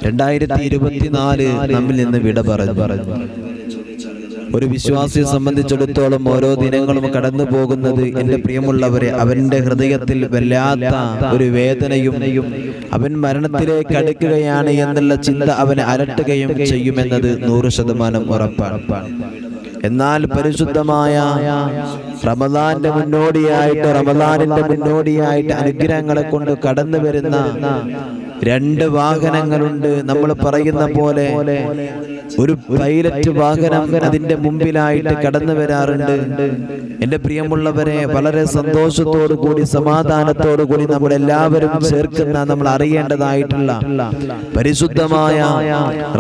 2024 നമ്മിൽ നിന്ന് വിട പറഞ്ഞു. ഒരു വിശ്വാസിയെ സംബന്ധിച്ചിടത്തോളം ഓരോ ദിനങ്ങളും കടന്നു പോകുന്നത്, എൻ്റെ പ്രിയമുള്ളവരെ, അവന്റെ ഹൃദയത്തിൽ വല്ലാത്ത ഒരു വേദനയും അവൻ മരണത്തിലേക്ക് അടുക്കുകയാണ് എന്നുള്ള ചിന്ത അവനെ അലട്ടുകയും ചെയ്യുമെന്നത് 100% ഉറപ്പാണ്. എന്നാൽ പരിശുദ്ധമായ റമദാനിന്റെ മുന്നോടിയായിട്ട് അനുഗ്രഹങ്ങളെ കൊണ്ട് കടന്നു വരുന്ന 2 വാഹനങ്ങളുണ്ട്. നമ്മൾ പറയുന്ന പോലെ ഒരു പൈലറ്റ് വാഹനം അതിന്റെ മുമ്പിലായിട്ട് കടന്നു വരാറുണ്ട്. എൻ്റെ പ്രിയമുള്ളവരെ, വളരെ സന്തോഷത്തോടു കൂടി സമാധാനത്തോടു കൂടി നമ്മളെല്ലാവരും ചേർക്കുന്ന, നമ്മൾ അറിയേണ്ടതായിട്ടുള്ള പരിശുദ്ധമായ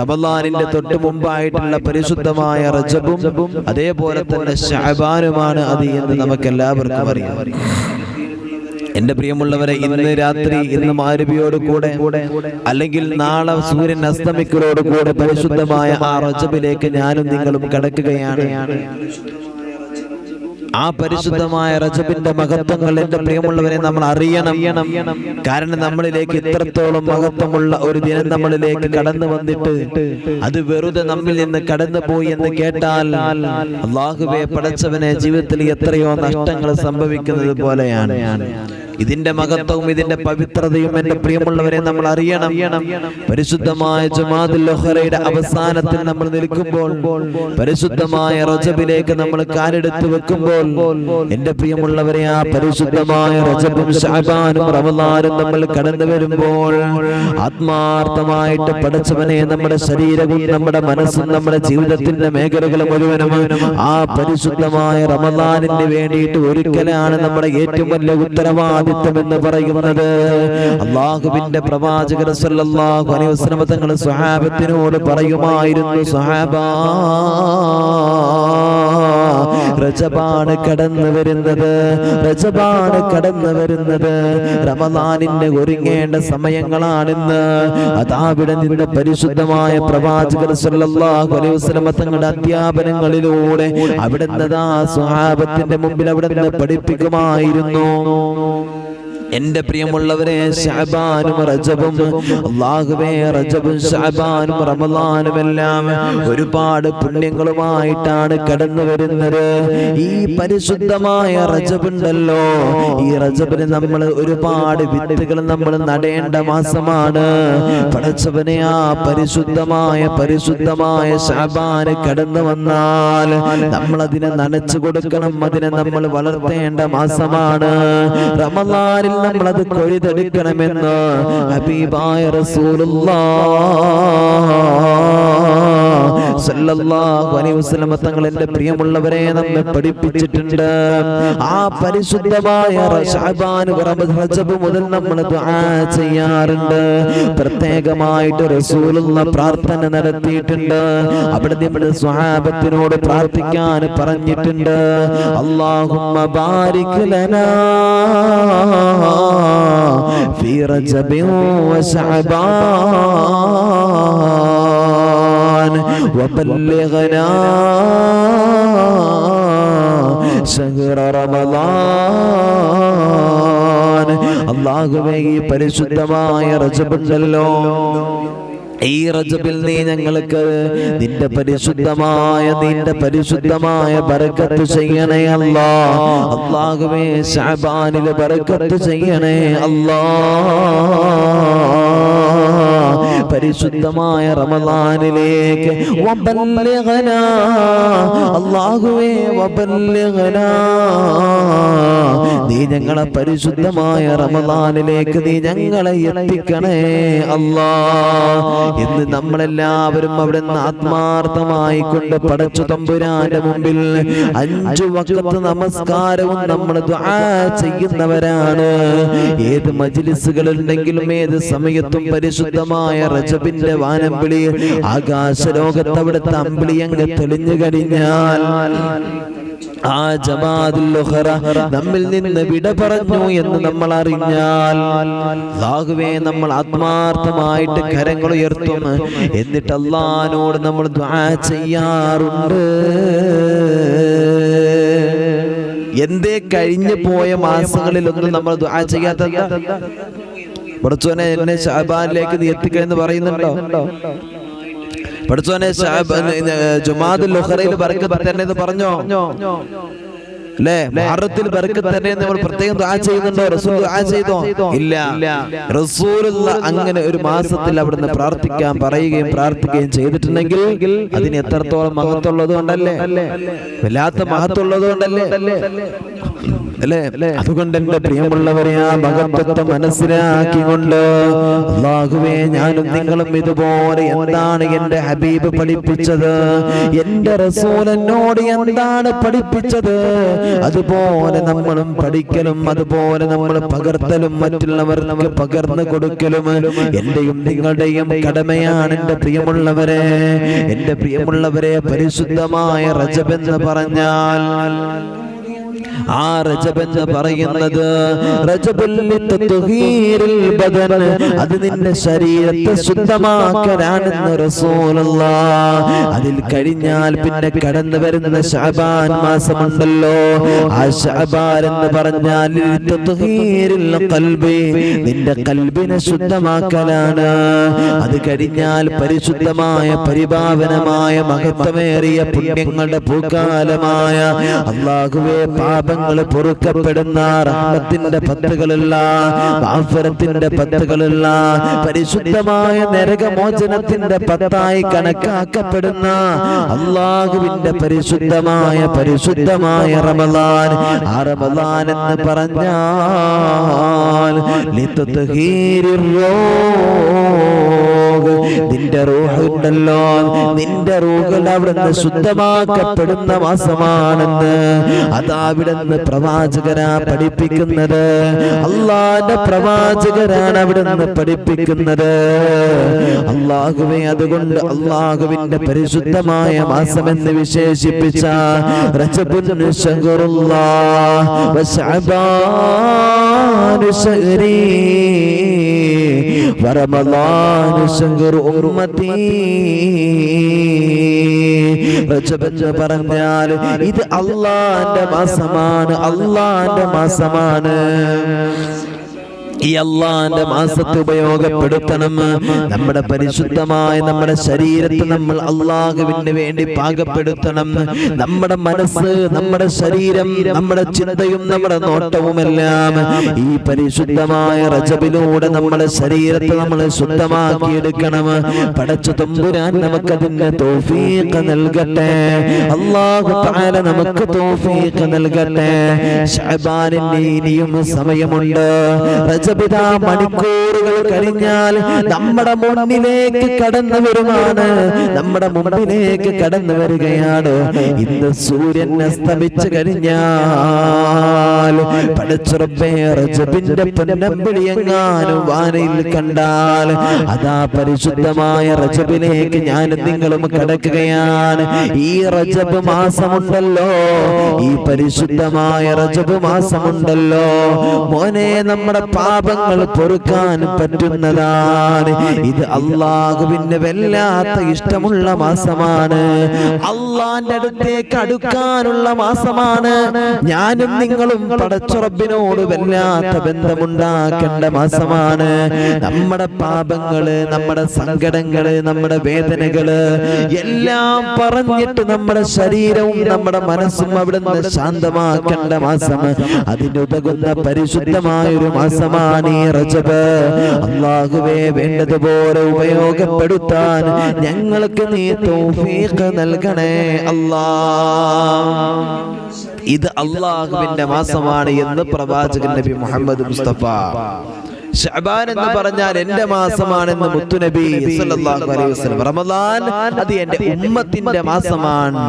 റമദാനിന്റെ തൊട്ട് മുമ്പായിട്ടുള്ള പരിശുദ്ധമായ റജബും അതേപോലെ തന്നെ ശഅബാനുമാണ് അത് എന്ന് നമുക്ക് എല്ലാവർക്കും അറിയാം. എൻ്റെ പ്രിയമുള്ളവരെ, ഇന്ന് രാത്രി, ഇന്ന് മഗ്‌രിബിയോട് കൂടെ അല്ലെങ്കിൽ നാളെ സൂര്യൻ അസ്തമിക്കലോട് കൂടെ പരിശുദ്ധമായ ആ റജബിലേക്ക് ഞാനും നിങ്ങളും കടക്കുകയാണ്. ആ പരിശുദ്ധമായ റജബിന്റെ മഹത്വങ്ങൾ എൻ്റെ പ്രിയമുള്ളവരെ നമ്മൾ അറിയണം. കാരണം നമ്മളിലേക്ക് ഇത്രത്തോളം മഹത്വമുള്ള ഒരു ദിനം നമ്മളിലേക്ക് കടന്നു വന്നിട്ട് അത് വെറുതെ നമ്മിൽ നിന്ന് കടന്നു പോയി എന്ന് കേട്ടാൽ, അല്ലാഹുവേ പടച്ചവനെ, ജീവിതത്തിൽ എത്രയോ നഷ്ടങ്ങൾ സംഭവിക്കുന്നത് പോലെയാണ്. ഇതിന്റെ മഹത്വവും ഇതിന്റെ പവിത്രതയും എൻ്റെ പ്രിയമുള്ളവരെ നമ്മൾ അറിയണം. പരിശുദ്ധമായ ജുമാഅത്തുൽ ഉഖറയുടെ അവസാനത്തിൽ നമ്മൾ നിൽക്കുമ്പോൾ, പരിശുദ്ധമായ റജബിലേക്ക് നമ്മൾ കാലെടുത്ത് വെക്കുമ്പോൾ, എൻ്റെ പ്രിയമുള്ളവരെ, ആ പരിശുദ്ധമായ റജബും ശഅബാനും റമദാനും നമ്മൾ കടന്നു വരുമ്പോൾ ആത്മാർത്ഥമായിട്ട് പടച്ചവനെ, നമ്മുടെ ശരീരവും നമ്മുടെ മനസ്സും നമ്മുടെ ജീവിതത്തിന്റെ മേഖലകൾ മുഴുവനും ആ പരിശുദ്ധമായ റമദാനിന് വേണ്ടിയിട്ട് ഒരുക്കലാണ് നമ്മുടെ ഏറ്റവും വലിയ ഉത്തരവാദിത്വം എന്ന് പറയുന്നത്. അല്ലാഹുവിന്റെ പ്രവാചകർ സല്ലല്ലാഹു അലൈഹി വസല്ലം തങ്ങൾ സ്വഹാബത്തിനോട് പറയുമായിരുന്നു, സ്വഹാബാ, റജബാണ് കടന്നു വരുന്നത്, റമദാനിന്റെ ഒരുങ്ങേണ്ട സമയങ്ങളാണെന്ന് അതാവിടെ നിന്ന് പരിശുദ്ധമായ പ്രവാചകർ സല്ലല്ലാഹു അലൈഹി വസല്ലം തങ്ങളുടെ അധ്യാപനങ്ങളിലൂടെ അവിടെ നിന്ന് സ്വഹാബത്തിന്റെ മുമ്പിൽ അവിടെ നിന്ന് പഠിപ്പിക്കുമായിരുന്നു. എൻ്റെ പ്രിയമുള്ളവരെ, ശഅബാനും റജബും, അല്ലാഹുവേ, റജബും ശഅബാനും റമദാനും എല്ലാം ഒരുപാട് പുണ്യങ്ങളുമായിട്ടാണ് കടന്നു വരുന്നത്. ഈ പരിശുദ്ധമായ റജബുണ്ടല്ലോ, ഈ റജബിന് നമ്മൾ ഒരുപാട് വിത്തുകൾ നമ്മൾ നടേണ്ട മാസമാണ്. പടച്ചവനെ, ആ പരിശുദ്ധമായ ശഅബാന് കടന്നു വന്നാൽ നമ്മൾ അതിനെ നനച്ചു കൊടുക്കണം, അതിനെ നമ്മൾ വളർത്തേണ്ട മാസമാണ്. റമദാനിൽ നമ്മളത് കൊയ്തെടുക്കണമെന്ന് ഹബീബായ റസൂലുള്ളാഹി സല്ലല്ലാഹു അലൈഹി വസല്ലം തങ്ങൾ എൻ്റെ പ്രിയമുള്ളവരെ നമ്മെ പഠിപ്പിച്ചിട്ടുണ്ട്. ആ പരിശുദ്ധമായ ശഅബാൻ റജബ് മുതൽ നമ്മൾ ദുആ ചെയ്യാറുണ്ട്. പ്രത്യേകമായിട്ട് റസൂലുള്ളാഹി പ്രാർത്ഥന നടത്തിയിട്ടുണ്ട്. അവിടെ നമ്മൾ സ്വഹാബത്തിനോട് പ്രാർത്ഥിക്കാൻ പറഞ്ഞിട്ടുണ്ട്. അല്ലാഹുമ്മ ബാരിക് ലനാ في رجب وشعبان وبلغنا شهر رمضان. അല്ലാഹുവേ, ഈ പരിശുദ്ധമായ റജബുണ്ടല്ലോ, ഈ റജബിൽ നീ ഞങ്ങൾക്ക് നിന്റെ പരിശുദ്ധമായ ബറക്കത്ത് ചെയ്യണേ അല്ലാഹ്. അല്ലാഹുവേ, ശഅബാനിൽ ബറക്കത്ത് ചെയ്യണേ അല്ലാഹ്. പരിശുദ്ധമായ റമദാനിലേക്ക് വബല്ലിഗ്നാ, അല്ലാഹുവേ, വബല്ലിഗ്നാ, നീ ഞങ്ങളെ പരിശുദ്ധമായ റമദാനിലേക്ക് നീ ഞങ്ങളെ എത്തിക്കണേ അല്ലാഹ് എന്ന് നമ്മളെല്ലാവരും അവിടെ നിന്ന് ആത്മാർത്ഥമായി കൊണ്ട് പടച്ചു തമ്പുരാന്റെ മുമ്പിൽ 5 വഖത്ത് നമസ്കാരവും നമ്മൾ ദുആ ചെയ്യുന്നവരാണ്. ഏത് മജ്ലിസുകളുണ്ടെങ്കിലും ഏത് സമയത്തും പരിശുദ്ധമായ റജബിന്റെ വാനമ്പിളി ആകാശലോകത്ത് അവിടുത്തെ അമ്പിളി അങ്ങ് തെളിഞ്ഞു കഴിഞ്ഞാൽ ആ ജമാഅത്തുൽ ഉഖറ നമ്മിൽ നിന്ന് വിട പറഞ്ഞു എന്ന് നമ്മൾ അറിഞ്ഞാൽ, അല്ലാഹുവേ, നമ്മൾ ആത്മാർത്ഥമായിട്ട് കരങ്ങൾ ഉയർത്തും. എന്നിട്ട് അല്ലാഹുവോട് നമ്മൾ ദുആ ചെയ്യാറുണ്ട്. എന്തേ കഴിഞ്ഞു പോയ മാസങ്ങളിലൊന്നും നമ്മൾ ദുആ ചെയ്യാത്തത്? പടച്ചോനെ എന്നെ ശഅബാനിലേക്ക് നീ എത്തിക്കണമെന്ന് പറയുന്നുണ്ടോ? പടച്ചോനെ ജുമാദുൽ ഉഖറയിൽ ബർക്കത്ത് തരണേ എന്ന് പറഞ്ഞോ? അല്ലേ? മുഹറത്തിൽ ബർക്കത്ത് തരണേ എന്ന് നമ്മൾ പ്രത്യേകം ദുആ ചെയ്യുന്നുണ്ടോ? റസൂൽ ദുആ ചെയ്തോ? ഇല്ല. റസൂലുള്ള അങ്ങനെ ഒരു മാസത്തിൽ അവിടുന്ന് പ്രാർത്ഥിക്കാൻ പറയുകയും പ്രാർത്ഥിക്കുകയും ചെയ്തിട്ടുണ്ടെങ്കിൽ അതിന് എത്രത്തോളം മഹത്വമുള്ളത് കൊണ്ടല്ലേ, വല്ലാത്ത മഹത്വമുള്ളത് കൊണ്ടല്ലേ അല്ലേ? അതുകൊണ്ട് എന്റെ പ്രിയമുള്ളവരെ, ആ മഹത്വത്തെ മനസ്സിലാക്കിക്കൊണ്ട് അല്ലാഹുവേ, ഞാനും നിങ്ങളും ഇതുപോലെ എന്താണ് എന്റെ ഹബീബ് പഠിപ്പിച്ചത്, എന്റെ റസൂൽ എന്നോട് എന്താണ് പഠിപ്പിച്ചത്, അതുപോലെ നമ്മളും പഠിക്കലും അതുപോലെ നമ്മൾ പകർത്തലും മറ്റുള്ളവർക്ക് പകർന്നു കൊടുക്കലും എന്റെയും നിങ്ങളുടെയും കടമയാണ്. എന്റെ പ്രിയമുള്ളവരെ, എന്റെ പ്രിയമുള്ളവരെ, പരിശുദ്ധമായ റജബ് എന്ന് പറഞ്ഞാൽ ആ റജബ് എന്ന് പറയുന്നത് അത് നിന്റെ ശരീരത്തെ ശുദ്ധമാക്കലാണെന്ന് റസൂലുള്ളാഹ്. അതിൽ കഴിഞ്ഞാൽ പിന്നെ കടന്നു വരുന്ന ശഅബാൻ മാസമുണ്ടല്ലോ, ആ ശഅബാൻ എന്ന് പറഞ്ഞാൽ നിന്റെ കൽബിനെ ശുദ്ധമാക്കലാണ്. അത് കഴിഞ്ഞാൽ പരിശുദ്ധമായ പരിപാവനമായ മഹത്വമേറിയ പുണ്യങ്ങളുടെ പൂക്കാലമായ അല്ലാഹുവേ, പാപങ്ങൾ പൊറുക്കപ്പെടുന്ന റഹ്മത്തിന്റെ പത്തുകളുള്ള മാഗ്ഫിറത്തിന്റെ പത്തുകളുള്ള പരിശുദ്ധമായ നരകമോചനത്തിന്റെ പത്തായി കണക്കാക്കപ്പെടുന്ന അല്ലാഹുവിന്റെ പരിശുദ്ധമായ റമളാൻ. ആ റമളാൻ എന്ന് പറഞ്ഞാൽ നിന്റെ റൂഹുണ്ടല്ലോ, നിന്റെ റൂഹുകൾ അവിടുന്ന് ശുദ്ധമാക്കപ്പെടുന്ന മാസമാണെന്ന് അതാവിടുന്ന് പ്രവാചകരാ പഠിപ്പിക്കുന്നത്. അല്ലാഹുവിന്റെ പ്രവാചകരാണ് അവിടുന്ന് പഠിപ്പിക്കുന്നത്. അല്ലാഹുവേ, അതുകൊണ്ട് അല്ലാഹുവിന്റെ പരിശുദ്ധമായ മാസമെന്ന് വിശേഷിപ്പിച്ച റജബുൻ ശഹറുല്ലാഹ് വശഅബാൻ ശഹരി വറമളാൻ ശഹറു ഉമ്മത്തി. റജബ് എന്ന് പറഞ്ഞാൽ ഇത് അല്ലാഹുവിന്റെ മാസമാണ്, അല്ലാഹുവിന്റെ മാസമാണ്. ഈ അല്ലാഹുവിന്റെ മാസത്തെ ഉപയോഗപ്പെടുത്തണം. നമ്മുടെ പരിശുദ്ധമായ നമ്മുടെ ശരീരത്തെ നമ്മൾ അല്ലാഹുവിന് വേണ്ടി പാകപ്പെടുത്തണം. നമ്മുടെ മനസ്സ്, നമ്മുടെ ശരീരം, നമ്മുടെ ചിന്തയും നമ്മുടെ നോട്ടവുമെല്ലാം ഈ പരിശുദ്ധമായ റജബിലൂടെ നമ്മുടെ ശരീരത്തെ നമ്മൾ ശുദ്ധമാക്കിയെടുക്കണം. പടച്ച തമ്പുരാൻ നമുക്കതിന് തൗഫീഖ് നൽകട്ടെ. അല്ലാഹു തആല നമുക്ക് തൗഫീഖ് നൽകട്ടെ. ശഅബാനിന് ഇനിയും സമയമുണ്ട്. മണിക്കൂറുകൾ കഴിഞ്ഞാൽ നമ്മുടെ മുന്നിലേക്ക് കടന്നു വരുമാണ്, നമ്മുടെ മുമ്പിലേക്ക് കടന്നു വരികയാണ്. ഇന്ന് സൂര്യൻ അസ്തമിച്ചു കഴിഞ്ഞാൽ പടച്ച റബ്ബേ, റജബിന്റെ പൊന്നമ്പിളിയെങ്ങാനും വാനയിൽ കണ്ടാൽ അതാ പരിശുദ്ധമായ റജബിലേക്ക് ഞാനും നിങ്ങളും കടക്കുകയാണ്. ഈ റജബ് മാസമുണ്ടല്ലോ, ഈ പരിശുദ്ധമായ റജബ് മാസമുണ്ടല്ലോ മോനെ, നമ്മുടെ പാപങ്ങൾ പൊറുക്കാൻ പറ്റുന്നതാണ്. ഇത് അല്ലാഹുവിന് വല്ലാത്ത ഇഷ്ടമുള്ള മാസമാണ്. അല്ലാഹുവിന്റെ അടുത്തേക്ക് അടുക്കാനുള്ള മാസമാണ്. ഞാനും നിങ്ങളും പടച്ച റബ്ബിനോട് വല്ലാത്ത ബന്ധമുണ്ടാക്കേണ്ട മാസമാണ്. നമ്മുടെ പാപങ്ങള്, നമ്മുടെ സങ്കടങ്ങള്, നമ്മുടെ വേദനകള് എല്ലാം പറഞ്ഞിട്ട് നമ്മുടെ ശരീരവും നമ്മുടെ മനസ്സും അവിടുന്ന് ശാന്തമാക്കേണ്ട മാസം. അതിനുതകുന്ന പരിശുദ്ധമായ ഒരു മാസമാണ് ഈ റജബ്. അല്ലാഹുവേ, വേണ്ടതുപോലെ ഉപയോഗപ്പെടുത്താൻ ഞങ്ങൾക്ക് നീ തൗഫീഖ് നൽകണേ അല്ലാഹ്. ഇത് അല്ലാഹുവിന്റെ മാസമാണ് എന്ന് പ്രവാചകൻ നബി മുഹമ്മദ് മുസ്തഫ. ശഅബാൻ എന്ന് പറഞ്ഞാൽ എന്റെ മാസമാണെന്ന് മുത്തുനബി സല്ലല്ലാഹു അലൈഹി വസല്ലം. റമളാൻ അത് എന്റെ ഉമ്മത്തിന്റെ മാസമാണ്,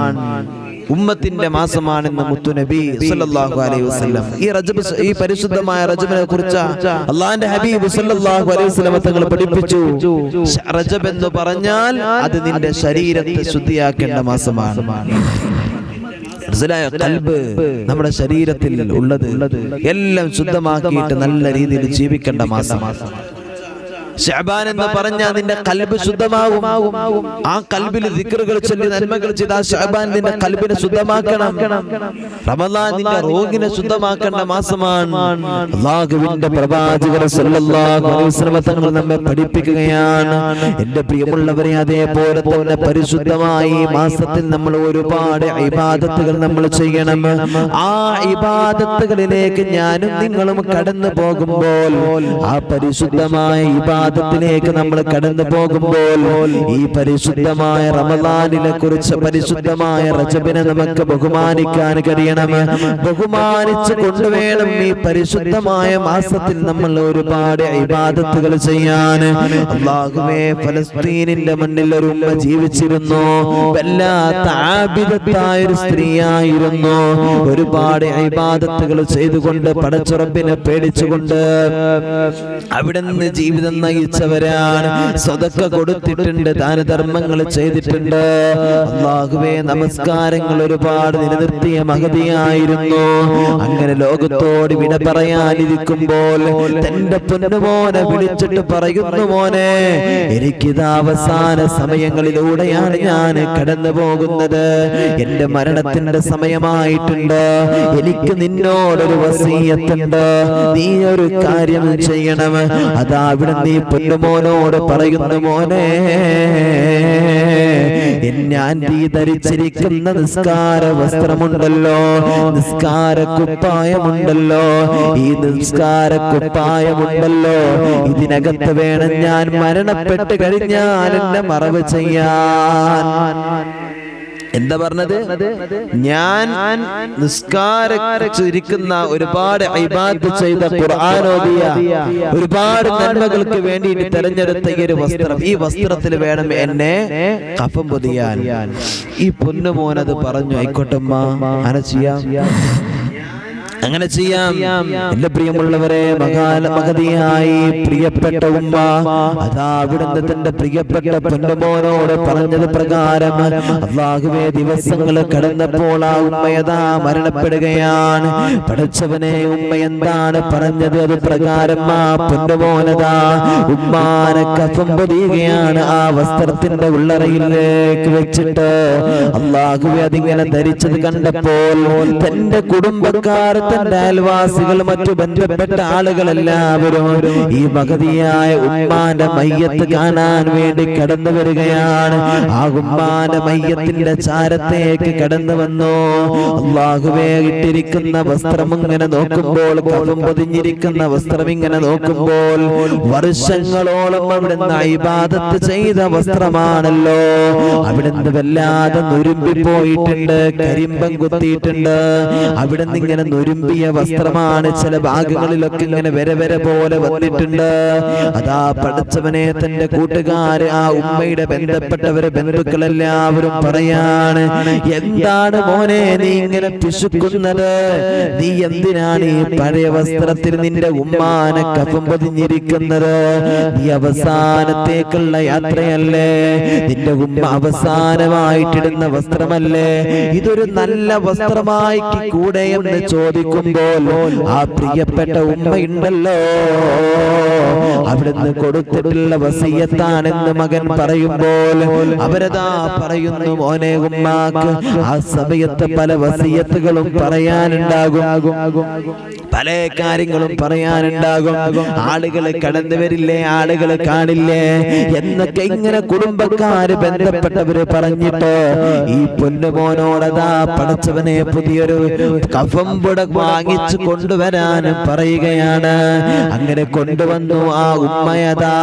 ഉമ്മത്തിന്റെ മാസമാണെന്ന് മുത്തുനബി സല്ലല്ലാഹു അലൈഹി വസല്ലം. ഈ റജബ്, ഈ പരിശുദ്ധമായ റജബിനെ കുറിച്ച് അല്ലാഹുവിന്റെ ഹബീബ് സല്ലല്ലാഹു അലൈഹി വസല്ലം തങ്ങൾ പഠിപ്പിച്ചു. റജബ് എന്ന് പറഞ്ഞാൽ അത് നിന്റെ ശരീരത്തെ ശുദ്ധിയാക്കേണ്ട മാസമാണ്. ഖൽബ്, നമ്മുടെ ശരീരത്തിൽ ഉള്ളത് എല്ലാം ശുദ്ധമാക്കിയിട്ട് നല്ല രീതിയിൽ ജീവിക്കേണ്ട മാസം. ശഅബാൻ എന്ന് പറഞ്ഞാൽ നിന്റെ ഖൽബ് ശുദ്ധമാകും. ആ ഖൽബിൽ ദിക്റുകൾ ചൊല്ലി നന്മകൾ ചെയ്ത ശഅബാൻ നിന്റെ ഖൽബിനെ ശുദ്ധമാക്കണം. റമദാൻ നിന്റെ റൂഹിനെ ശുദ്ധമാക്കേണ്ട മാസമാണ്. അല്ലാഹുവിന്റെ പ്രവാചകൻ സല്ലല്ലാഹു അലൈഹി വസല്ലം തങ്ങൾ നമ്മെ പഠിപ്പിക്കുകയാണ്. എൻ്റെ പ്രിയമുള്ളവരെ, അതേപോലെ തന്നെ പരിശുദ്ധമായ ഈ മാസത്തിൽ നമ്മൾ ഒരുപാട് ഇബാദത്തുകൾ നമ്മൾ ചെയ്യണം. ആ ഇബാദത്തുകളിലേക്ക് ഞാനും നിങ്ങളും കടന്നു പോകുമ്പോൾ, ആ പരിശുദ്ധമായ ഇബാദത്തിലേക്ക് നമ്മൾ കടന്നു പോകുമ്പോൾ, ഈ പരിശുദ്ധമായ റമദാനിനെ കുറിച്ച്, പരിശുദ്ധമായ റജബിനെ നമുക്ക് ബഹുമാനിക്കാൻ കഴിയണം. ബഹുമാനിച്ച് കൊണ്ടുവേണം ഈ പരിശുദ്ധമായ മാസത്തിൽ നമ്മൾ ഒരുപാട് ഇബാദത്തുകൾ ചെയ്യാൻ. അല്ലാഹുവേ, ഫലസ്തീനിന്റെ മണ്ണിൽ ഒരു ഉമ്മ ജീവിച്ചിരുന്നു. വല്ലാത്ത ആബിദത്തായ ഒരു സ്ത്രീയായിരുന്നു. ഒരുപാട് ഇബാദത്തുകൾ ചെയ്തുകൊണ്ട്, പടച്ചുറപ്പിനെ പേടിച്ചുകൊണ്ട് അവിടെ നിന്ന് ജീവിതം നയിച്ചവരാണ്. സ്വതക്ക കൊടുത്തിട്ടുണ്ട്, ദാനധർമ്മങ്ങൾ ചെയ്തിട്ടുണ്ട്. അല്ലാഹുവേ, നമസ്കാരങ്ങൾ ഒരുപാട് നിലനിർത്തിയ മഹതിയായിരുന്നു. അങ്ങനെ ലോകത്തോട് വിട പറയാനിരിക്കുമ്പോൾ തന്റെ പൊന്നുമോനെ വിളിച്ചിട്ട് പറയുന്നു, മോനെ, എനിക്കിത് അവസാന സമയങ്ങളിലൂടെയാണ് ഞാൻ കടന്നു പോകുന്നത്. എന്റെ മരണത്തിന്റെ സമയമായിട്ടുണ്ട്. എനിക്ക് നിന്നോടൊരു വസിയത്തുണ്ട്. നീ ഒരു കാര്യം ചെയ്യണം. അതാ അവിടെ നീ പൊന്നുമോനോട് പറയുന്നു, മോനെ, ഞാൻ ധരിച്ചിരിക്കുന്ന നിസ്കാര വസ്ത്രമുണ്ടല്ലോ, നിസ്കാര കുപ്പായമുണ്ടല്ലോ, ഈ നിസ്കാര കുപ്പായമുണ്ടല്ലോ, ഇതിനകത്ത് വേണം ഞാൻ മരണപ്പെട്ട് കഴിഞ്ഞാൽ എന്നെ മറവ് ചെയ്യാൻ. എന്താ പറഞ്ഞത്? ഞാൻ നിസ്കാരിക്കുന്ന, ഒരുപാട് ഇബാദത്ത് ചെയ്ത, ഖുർആൻ ഓതിയ, ഒരുപാട് നന്മകൾക്ക് വേണ്ടി തെരഞ്ഞെടുത്ത ഈ ഒരു വസ്ത്രം, ഈ വസ്ത്രത്തിൽ വേണം എന്നെ കഫൻ പൊതിയാൻ. ഈ പൊന്നുമോനത് പറഞ്ഞു, ആയിക്കോട്ടമ്മ, അങ്ങനെ ചെയ്യാം. എന്റെ പ്രിയമുള്ളവരെ, മഹതിയായി പ്രിയപ്പെട്ട ഉമ്മ അതാ അവിടുന്ന് തന്റെ പ്രിയപ്പെട്ട പൊന്നുമോനോട് പറഞ്ഞത് പ്രകാരം, അല്ലാഹുവേ, ദിവസങ്ങൾ കടന്നപ്പോൾ ആ ഉമ്മയതാ മരണപ്പെടുകയാണ്. പഠിച്ചവനെ, ഉമ്മ എന്താണ് പറഞ്ഞത്? അത് പ്രകാരം ആ പൊന്നുമോനതാ ഉമ്മാനെ കഫൻ പൊതിയുകയാണ്. ആ വസ്ത്രത്തിന്റെ ഉള്ളറയിലേക്ക് വെച്ചിട്ട് അല്ലാഹുവേ, അതിങ്ങനെ ധരിച്ചത് കണ്ടപ്പോൾ തന്റെ കുടുംബക്കാർ, തന്റെ അയൽവാസികൾ, മറ്റു ബന്ധപ്പെട്ട ആളുകളെല്ലാവരും ഈ മഹതിയായ ഉമ്മാന്റെ മയ്യത്ത് കാണാൻ വേണ്ടി കടന്നു വരികയാണ്. ആ ഉമ്മാന്റെ മയ്യത്തിന്റെ ചാരത്തേക്ക് കടന്നു വന്നു. അല്ലാഹുവേ, ഇട്ടിരിക്കുന്ന വസ്ത്രം ഇങ്ങനെ നോക്കുമ്പോൾ, കഫൻ പൊതിഞ്ഞിരിക്കുന്ന വസ്ത്രം ഇങ്ങനെ നോക്കുമ്പോൾ, വർഷങ്ങളോളം അവിടുന്ന് ഇബാദത്ത് ചെയ്ത വസ്ത്രമാണല്ലോ. അവിടുന്ന് വല്ലാതെ നുരുമ്പി പോയിട്ടുണ്ട്, കരിമ്പം കുത്തിയിട്ടുണ്ട്. അവിടുന്ന് ഇങ്ങനെ നുരുമ്പിയ വസ്ത്രമാണ്. ചില ഭാഗങ്ങളിലൊക്കെ ഇങ്ങനെ വര പോലെ വന്നിട്ടുണ്ട്. അതാ പഠിച്ചവനെ, തന്റെ കൂട്ടുകാര്, ആ ഉമ്മയുടെ ബന്ധപ്പെട്ടവരെ, ബന്ധുക്കളെല്ലാവരും പറയാണ്, എന്താണ് മോനെ നീ ഇങ്ങനെ പിശുക്കുന്നത്? നീ എന്തിനാണ് ഈ പഴയ വസ്ത്രത്തിൽ നിന്റെ ഉമ്മാനെ കഫൻ പൊതിഞ്ഞിരിക്കുന്നത്? നീ അവസാനത്തേക്കുള്ള യാത്രയല്ലേ? നിന്റെ ഉമ്മ അവസാനമായിട്ടിടുന്ന വസ്ത്രമല്ലേ? ഇതൊരു നല്ല വസ്ത്രമായി കൂടെ എന്ന് ചോദിക്കുമ്പോൾ ആ പ്രിയപ്പെട്ട ഉമ്മയുണ്ടല്ലോ, അവിടുന്ന് കൊടുത്തിട്ടുള്ള വസിയത്താണെന്ന് മകൻ പറയുമ്പോൾ അവരതാ പറയുന്നു, മോനെ, ഉമ്മാക്ക് ആ സമയത്ത് പല വസിയത്തുകളും പറയാനുണ്ടാകും, പല കാര്യങ്ങളും പറയാനുണ്ടാകും. ആളുകൾ കടന്നു വരില്ലേ, ആളുകൾ കാണില്ലേ എന്നൊക്കെ ഇങ്ങനെ കുടുംബക്കാര്, ബന്ധപ്പെട്ടവര് പറഞ്ഞിട്ട് ഈ പൊന്നുമോനോടതാ പഠിച്ചവനെ പുതിയൊരു കഫംപുട വാങ്ങിച്ചു കൊണ്ടുവരാൻ പറയുകയാണ്. അങ്ങനെ കൊണ്ടുവന്നു. ആ ഉമ്മയതാ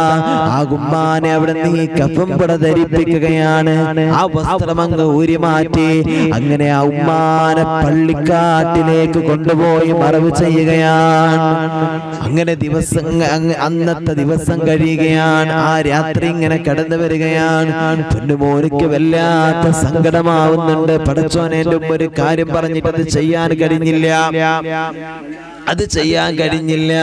ആ ഉമ്മാനെ അവിടെ നീ കഫംപുട ധരിപ്പിക്കുകയാണ്. ആ വസ്ത്രം അങ്ങ് ഊരി മാറ്റി അങ്ങനെ ആ ഉമ്മാനെ പള്ളിക്കാട്ടിലേക്ക് കൊണ്ടുപോയി മറവ് ചെയ്യുകയാണ്. അങ്ങനെ ദിവസം, അന്നത്തെ ദിവസം കഴിയുകയാണ്. ആ രാത്രി ഇങ്ങനെ കടന്നു വരികയാണ്. പൊന്നുമോനിക്ക് വല്ലാത്ത സങ്കടമാവുന്നുണ്ട്. പടച്ചോനെ, ഒരു കാര്യം പറഞ്ഞിട്ട് അത് ചെയ്യാൻ കഴിഞ്ഞില്ല, അത് ചെയ്യാൻ കഴിഞ്ഞില്ല.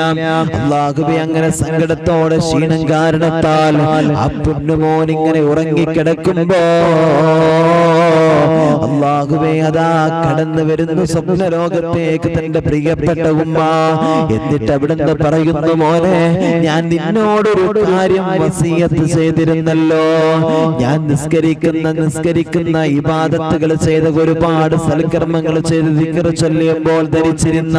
അല്ലാഹുവേ, അങ്ങനെ സങ്കടത്തോടെ, ക്ഷീണം കാരണത്താൽ ആ പൊന്നുമോൻ ഇങ്ങനെ ഉറങ്ങിക്കിടക്കുമ്പോ അല്ലാഹുവേ, അതാ കടന്നു വരുന്നു സ്വപ്ന ലോകത്തേക്ക് തന്റെ പ്രിയപ്പെട്ട ഉമ്മ. എന്നിട്ട് അവിടുന്ന് പറയുന്നു, മോനെ, ഞാൻ നിന്നോടൊരു കാര്യം വസിയത്ത് ചെയ്തിരുന്നല്ലോ. ഞാൻ നിസ്കരിക്കുന്ന ഇബാദത്തുകൾ ചെയ്ത, ഒരുപാട് സൽക്കർമ്മങ്ങൾ ചെയ്ത് ദിക്ർ ചൊല്ലുമ്പോൾ ധരിച്ചിരുന്ന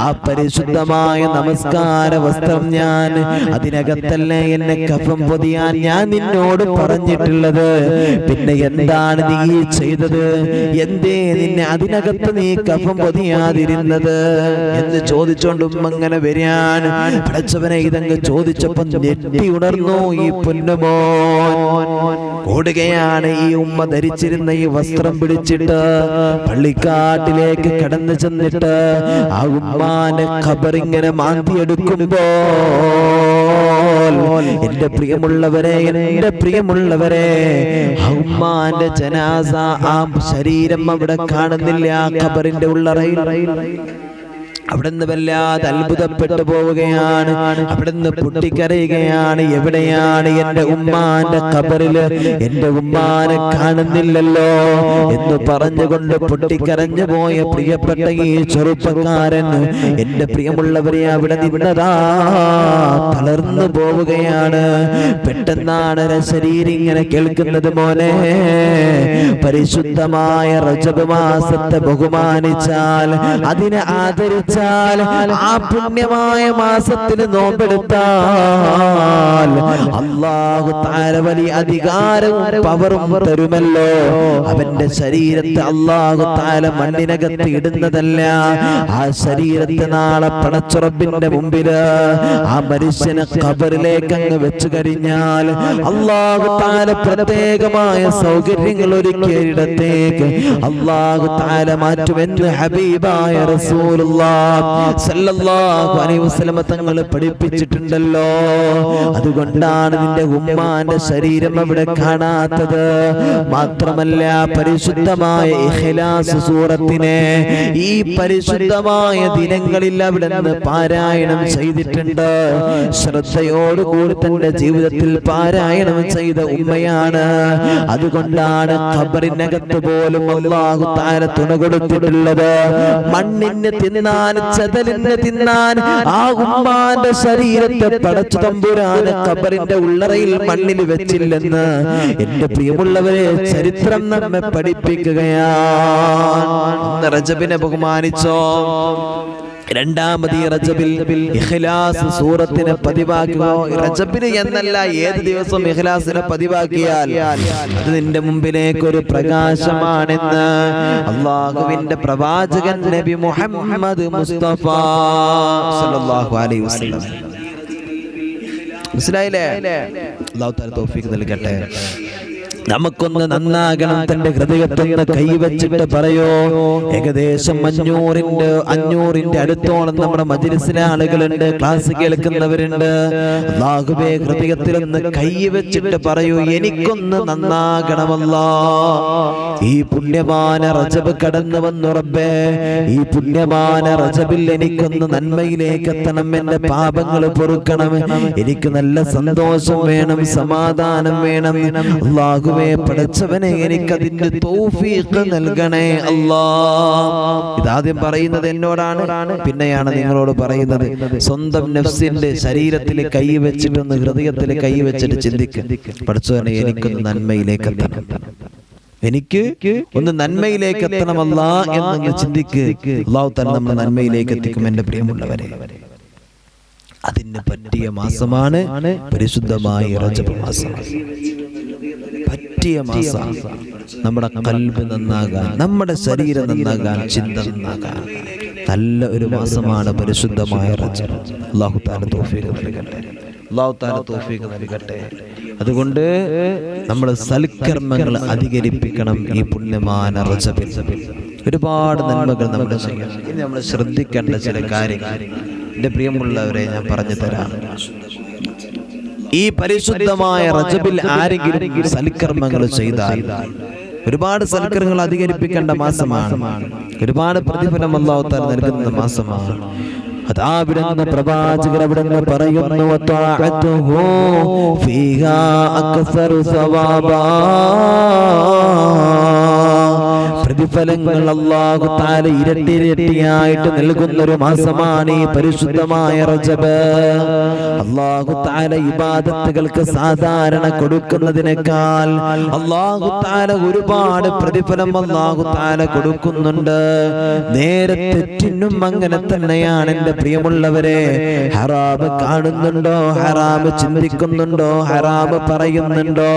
ആ പരിശുദ്ധമായ നമസ്കാര വസ്ത്രം ഞാൻ അതിനകത്തല്ലേ എന്നെ കഫം പൊതിയാൻ ഞാൻ നിന്നോട് പറഞ്ഞിട്ടുള്ളത്. പിന്നെ എന്താണ് നീ ചെയ്തത്? എന്തേ നിന്നെ അതിനകത്ത് നീ കഫം പൊതിയാതിരുന്നത് എന്ന് ചോദിച്ചോണ്ട് ഉമ്മ അങ്ങനെ വരാൻ. പഠിച്ചവനെ ഇതങ്ങ് ചോദിച്ചപ്പം ഞെട്ടി ഉണർന്നു ഈ പൊന്നുമോൻ. ഓടുകയാണ് ഈ ഉമ്മ ധരിച്ചിരുന്ന ഈ വസ്ത്രം പിടിച്ചിട്ട് പള്ളിക്കാട്ടിലേക്ക് കടന്നു ചെന്നിട്ട് ആ ഉമ്മാന്റെ ഖബറിങ്ങനെ മാന്തിയെടുക്കുമ്പോൾ, എന്റെ പ്രിയമുള്ളവരെ ആ ഉമ്മാന്റെ ജനാസ, ആ ശരീരം അവിടെ കാണുന്നില്ല. ആ ഖബറിന്റെ ഉള്ളറയിൽ അവിടുന്ന് വല്ലാതെ അത്ഭുതപ്പെട്ടു പോവുകയാണ്. അവിടുന്ന് പൊട്ടിക്കരയുകയാണ്. എവിടെയാണ് എന്റെ ഉമ്മാന്റെ ഖബറില്? എന്റെ ഉമ്മാനെ കാണുന്നില്ലല്ലോ എന്ന് പറഞ്ഞുകൊണ്ട് പൊട്ടിക്കരഞ്ഞു പോയ പ്രിയപ്പെട്ട ഈ ചെറുപ്പക്കാരൻ, എന്റെ പ്രിയമുള്ളവരെ, അവിടെ നിന്നതാ തളർന്നു പോവുകയാണ്. പെട്ടെന്നാണ് ശരീരം ഇങ്ങനെ കേൾക്കുന്നത്, മോനെ, പരിശുദ്ധമായ റജബ് മാസത്തെ ബഹുമാനിച്ചാൽ, അതിനെ ആദരിച്ചാൽ, ആ പുണ്യമായ മാസത്തിൽ നോമ്പെടുത്താൽ അല്ലാഹു തആല വലിയ അധികാരവും പവറും തരുമല്ലോ. അവന്റെ ശരീരത്തെ അല്ലാഹു തആല മണ്ണിനകത്ത് ഇടുന്നതല്ല. ആ ശരീരത്തെ നാളെ പടച്ചുറപ്പിന്റെ മുമ്പില് ആ മനുഷ്യനെ ഖബറിലേക്ക് അങ്ങ് വെച്ചു കഴിഞ്ഞാൽ അല്ലാഹു തആല പ്രത്യേകമായ സൗകര്യങ്ങൾ ഒരുക്കിയിടത്തേക്ക് അല്ലാഹു തആല മാറ്റുമെന്ന് ഹബീബായ റസൂലുള്ളാഹി സല്ലല്ലാഹു അലൈഹി വസല്ലം തങ്ങൾ പഠിപ്പിച്ചിട്ടുണ്ടല്ലോ. അതുകൊണ്ടാണ് നിന്റെ ഉമ്മാന്റെ ശരീരം അവിടെ കാണാത്തത്. മാത്രമല്ല, പരിശുദ്ധമായ ഇഖ്ലാസ് സൂറത്തിനെ ഈ പരിശുദ്ധമായ ദിനങ്ങളിൽ അവിടെ നിന്ന് പാരായണം ചെയ്തിട്ടുണ്ട്. ശ്രദ്ധയോടുകൂടി തന്റെ ജീവിതത്തിൽ പാരായണം ചെയ്ത ഉമ്മയാണ്. അതുകൊണ്ടാണ് ഖബറിനകത്ത് പോലും അല്ലാഹു തആല തുണ കൊടുത്തിട്ടുള്ളത്. മണ്ണിന് തിന്നാൻ, ചതലിന് തിന്നാൻ ആ ഉമ്മാന്റെ ശരീരത്തെ പടച്ചു തമ്പുരാന് ഖബറിന്റെ ഉള്ളറയിൽ മണ്ണിൽ വെച്ചില്ലെന്ന് എന്റെ പ്രിയമുള്ളവരെ ചരിത്രം നമ്മെ പഠിപ്പിക്കുകയാണ്. റജബിനെ ബഹുമാനിച്ചോ? രണ്ടാമത് റജബിൽ ഇഖ്ലാസ് സൂറത്തിനെ പതിവാക്കുക. റജബിന് എന്നല്ല, ഏത് ദിവസം ഇഖ്ലാസിനെ പതിവാക്കിയാൽ അത് നിന്റെ മുമ്പിലേക്ക് ഒരു പ്രകാശമാണെന്ന് അല്ലാഹുവിന്റെ പ്രവാചകൻ നബി മുഹമ്മദ് മുസ്തഫ സല്ലല്ലാഹു അലൈഹി വസല്ലം. മനസ്സിലായില്ലേ? അല്ലാഹു തആല തൗഫീഖ് നൽകട്ടെ. നമുക്കൊന്ന് നന്നാകണം. തന്റെ ഹൃദയത്തിൽ കൈവച്ചിട്ട് പറയോ, ഏകദേശം 500ന്റെ അടുത്തോളം നമ്മുടെ മജ്‌ലിസിലെ ആളുകളുണ്ട്, ക്ലാസ് കേൾക്കുന്നവരുണ്ട്. അല്ലാഹുവേ, ഹൃദയത്തിൽ ഒന്ന് കൈവച്ചിട്ട് പറയൂ, എനിക്കൊന്ന് നന്നാകണമല്ലോ. ഈ പുണ്യമാന റജബ് കടന്നു വന്നു റബ്ബേ. ഈ പുണ്യമാന റജബിൽ എനിക്കൊന്ന് നന്മയിലേക്ക് എത്തണം. എന്റെ പാപങ്ങൾ പൊറുക്കണം. എനിക്ക് നല്ല സന്തോഷം വേണം, സമാധാനം വേണം. അല്ലാഹു പടച്ചവനെ, എനിക്കതിന്റെ തൗഫീഖ് നൽകണേ അല്ലാ. ഇതാദ്യം പറയുന്നത് എന്നോടാണ്, പിന്നെയാണ് നിങ്ങളോട് പറയുന്നത്. സ്വന്തം നഫ്സിന്റെ ശരീരത്തിൽ കൈവച്ചിട്ടൊന്ന്, ഹൃദയത്തിൽ കൈവച്ചിട്ട് ചിന്തിക്കുക, പടച്ചവനെ, എനിക്കൊന്ന് നന്മയിലേക്ക് എത്തണം, എനിക്ക് ഒന്ന് നന്മയിലേക്ക് എത്തണമല്ല എന്നൊന്ന് ചിന്തിക്ക്. അല്ലാഹു തആല നമ്മളെ നന്മയിലേക്ക് എത്തിക്കും. എന്റെ പ്രിയമുള്ളവരെ, അതിന് പറ്റിയ മാസമാണ് പരിശുദ്ധമായ റജബ് മാസം. പറ്റിയ മാസം. നമ്മുടെ ഖൽബ് നന്നാകാൻ, നമ്മുടെ ശരീരം നന്നാകാൻ, ചിന്ത നന്നാകാൻ നല്ല ഒരു മാസമാണ് പരിശുദ്ധമായ റജബ്. അല്ലാഹു തആല തൗഫീഖ് നൽകട്ടെ. അല്ലാഹു തആല തൗഫീഖ് നൽകട്ടെ. അതുകൊണ്ട് നമ്മൾ സൽക്കർമ്മങ്ങൾ അധികരിപ്പിക്കണം. ഈ പുണ്യമാന റജബിൽ ഒരുപാട് നന്മകൾ നമ്മൾ ചെയ്യണം. ഇനി നമ്മൾ ശ്രദ്ധിക്കേണ്ട ചില കാര്യങ്ങൾ എൻ്റെ പ്രിയമുള്ളവരെ ഞാൻ പറഞ്ഞു തരാം. ഈ പരിശുദ്ധമായ റജബിൽ ആരെങ്കിലും സൽക്കർമ്മങ്ങൾ ചെയ്താൽ, ഒരുപാട് സൽക്കർമ്മങ്ങൾ അധികരിപ്പിക്കേണ്ട മാസമാണ്. ഒരുപാട് പ്രതിഫലം അല്ലാഹു തആല നൽകുന്ന മാസമാണ്. അതാ അവിടുന്ന് പ്രവാചകർ അവിടുന്ന് പറയുന്നു, വതഅതുഹു ഫീഹാ അക്സറു സവാബാ. പ്രതിഫലങ്ങൾ അല്ലാഹു തആല ഇരട്ടിയായിട്ട് നൽകുന്ന ഒരു മാസമാണ് ഈ പരിശുദ്ധമായ റജബ്. അല്ലാഹു തആല ഇബാദത്തുകൾക്ക് സാധാരണ കൊടുക്കുന്നതിനേക്കാൾ അല്ലാഹു തആല ഒരുപാട് പ്രതിഫലം അല്ലാഹു തആല കൊടുക്കുന്നുണ്ട്. നേരെ തെറ്റിനും അങ്ങനെ തന്നെയാണ് എൻ്റെ പ്രിയമുള്ളവരെ. ഹറാമ് കാണുന്നുണ്ടോ, ഹറാമ് ചിന്തിക്കുന്നുണ്ടോ, ഹറാമ് പറയുന്നുണ്ടോ,